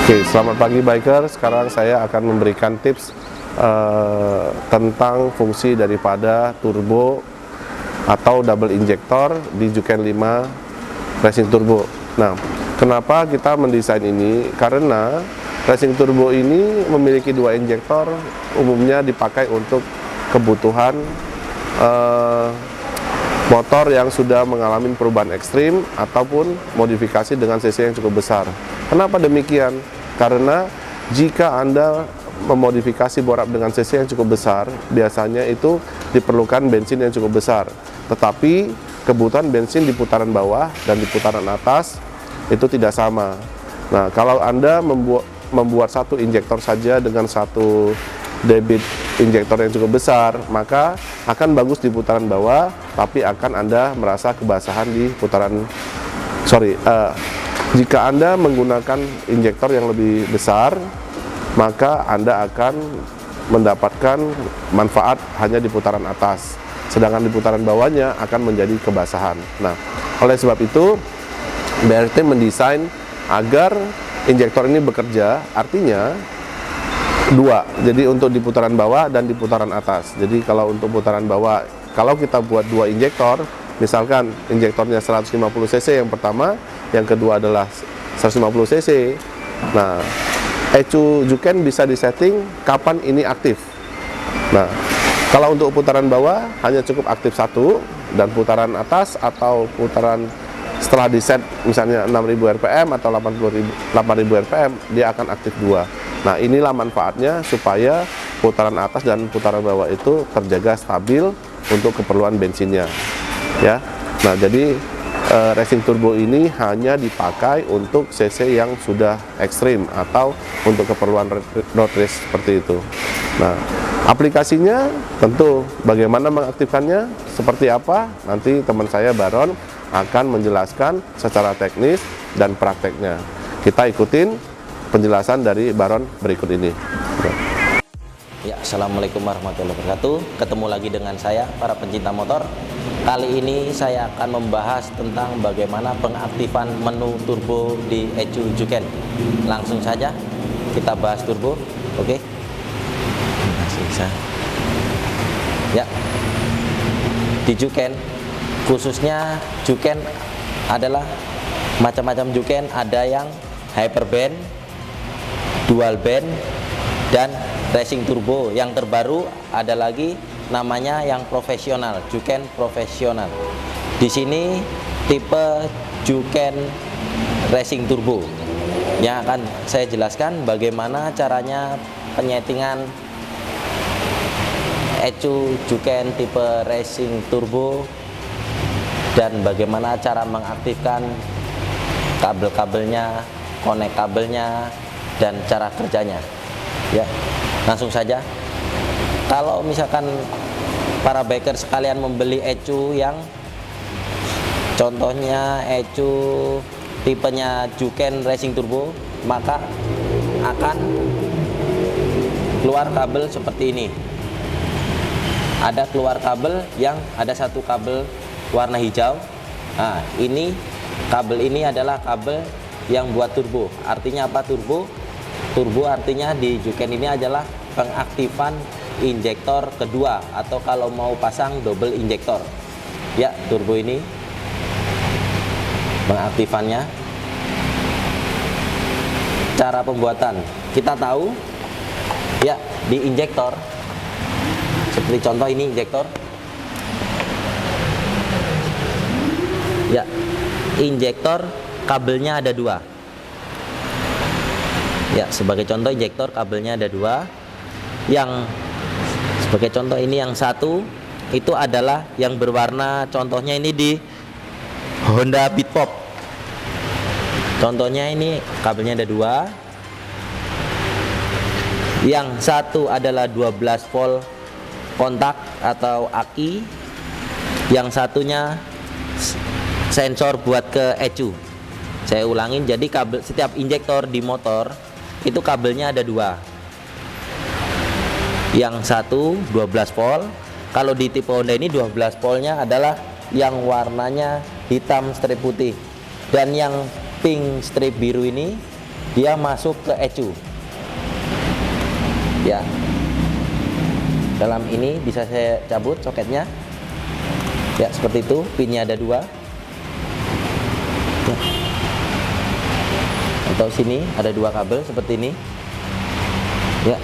Oke, selamat pagi biker. Sekarang saya akan memberikan tips tentang fungsi daripada turbo atau double injektor di Juken 5 Racing Turbo. Nah, kenapa kita mendesain ini? Karena Racing Turbo ini memiliki dua injektor, umumnya dipakai untuk kebutuhan motor yang sudah mengalami perubahan ekstrim ataupun modifikasi dengan cc yang cukup besar. Kenapa demikian? Karena jika Anda memodifikasi borap dengan cc yang cukup besar, biasanya itu diperlukan bensin yang cukup besar. Tetapi kebutuhan bensin di putaran bawah dan di putaran atas itu tidak sama. Nah, kalau Anda membuat satu injektor saja dengan satu debit injektor yang cukup besar, maka akan bagus di putaran bawah, tapi akan Anda merasa kebasahan di putaran jika Anda menggunakan injektor yang lebih besar, maka Anda akan mendapatkan manfaat hanya di putaran atas, sedangkan di putaran bawahnya akan menjadi kebasahan. Nah, oleh sebab itu BRT mendesain agar injektor ini bekerja, artinya dua, jadi untuk di putaran bawah dan di putaran atas. Jadi kalau untuk putaran bawah, kalau kita buat dua injektor, misalkan injektornya 150 cc yang pertama, yang kedua adalah 150 cc. Nah, ECU Juken bisa disetting kapan ini aktif. Nah, kalau untuk putaran bawah hanya cukup aktif satu, dan putaran atas atau putaran setelah di set misalnya 6000 rpm atau 8000 rpm, dia akan aktif dua. Nah, inilah manfaatnya supaya putaran atas dan putaran bawah itu terjaga stabil untuk keperluan bensinnya, ya. Nah, jadi Racing Turbo ini hanya dipakai untuk cc yang sudah ekstrim atau untuk keperluan road race seperti itu. Nah, aplikasinya tentu bagaimana mengaktifkannya, seperti apa, nanti teman saya Baron akan menjelaskan secara teknis dan prakteknya. Kita ikutin penjelasan dari Baron berikut ini. Ya, assalamualaikum warahmatullahi wabarakatuh. Ketemu lagi dengan saya, para pencinta motor. Kali ini saya akan membahas tentang bagaimana pengaktifan menu turbo di ECU Juken. Langsung saja kita bahas turbo, oke? Ya, di Juken, khususnya Juken adalah macam-macam Juken, ada yang hyperband, dual band, dan racing turbo. Yang terbaru ada lagi namanya yang profesional, Juken profesional. Di sini tipe Juken racing turbo yang akan saya jelaskan bagaimana caranya penyetingan ECU Juken tipe racing turbo dan bagaimana cara mengaktifkan kabel-kabelnya, konek kabelnya, dan cara kerjanya. Ya, langsung saja. Kalau misalkan para biker sekalian membeli ECU yang contohnya ECU tipenya Juken Racing Turbo, maka akan keluar kabel seperti ini. Ada keluar kabel yang ada satu kabel warna hijau. Nah, ini kabel ini adalah kabel yang buat turbo. Artinya apa turbo? Turbo artinya di Juken ini adalah pengaktifan injektor kedua, atau kalau mau pasang double injektor. Ya, turbo ini pengaktifannya. Cara pembuatan kita tahu, ya, di injektor seperti contoh ini injektor. Ya, injektor kabelnya ada dua. Ya, sebagai contoh injektor kabelnya ada dua. Yang sebagai contoh ini yang satu itu adalah yang berwarna, contohnya ini di Honda Beat Pop. Contohnya ini kabelnya ada dua. Yang satu adalah 12 volt kontak atau aki. Yang satunya sensor buat ke ECU. Saya ulangin, jadi kabel setiap injektor di motor itu kabelnya ada dua. Yang satu 12 volt. Kalau di tipe Honda ini 12 voltnya adalah yang warnanya hitam strip putih, dan yang pink strip biru ini dia masuk ke ECU. Ya, dalam ini bisa saya cabut soketnya. Ya, seperti itu. Pinnya ada 2. Ya. Atau sini ada 2 kabel seperti ini. Ya.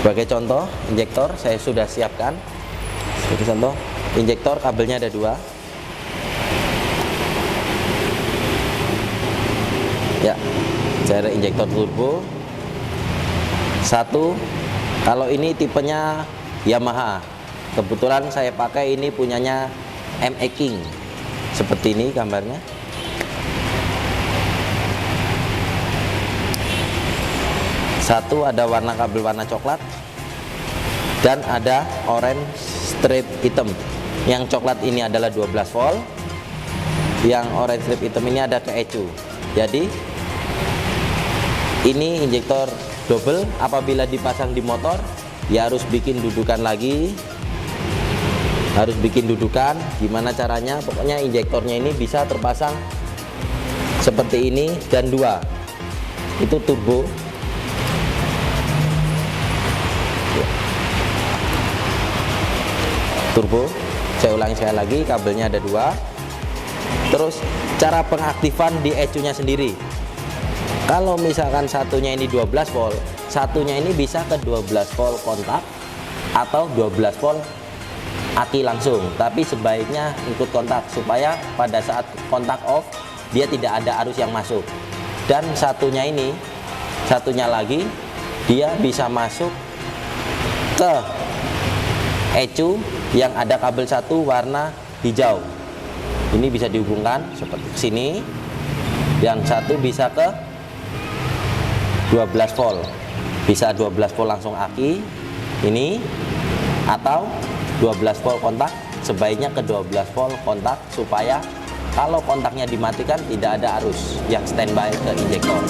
Sebagai contoh, injektor saya sudah siapkan. Sebagai contoh, injektor kabelnya ada 2. Ya, saya ada injektor turbo. 1. Kalau ini tipenya Yamaha. Kebetulan saya pakai ini punyanya ME King. Seperti ini gambarnya. Satu ada warna kabel warna coklat dan ada orange strip hitam. Yang coklat ini adalah 12 volt, yang orange strip hitam ini ada ke ECU. Jadi ini injektor double. Apabila dipasang di motor ya harus bikin dudukan lagi, harus bikin dudukan. Gimana caranya? Pokoknya injektornya ini bisa terpasang seperti ini, dan 2 itu turbo. Turbo, saya ulangi sekali lagi, kabelnya ada 2. Terus cara pengaktifan di ECU nya sendiri, kalau misalkan satunya ini 12 volt, satunya ini bisa ke 12 volt kontak atau 12 volt aki langsung, tapi sebaiknya ikut kontak supaya pada saat kontak off dia tidak ada arus yang masuk. Dan satunya ini, satunya lagi dia bisa masuk ke ECU yang ada kabel 1 warna hijau. Ini bisa dihubungkan seperti sini. Yang satu bisa ke 12 volt. Bisa 12 volt langsung aki ini, atau 12 volt kontak. Sebaiknya ke 12 volt kontak supaya kalau kontaknya dimatikan tidak ada arus yang standby ke injektor.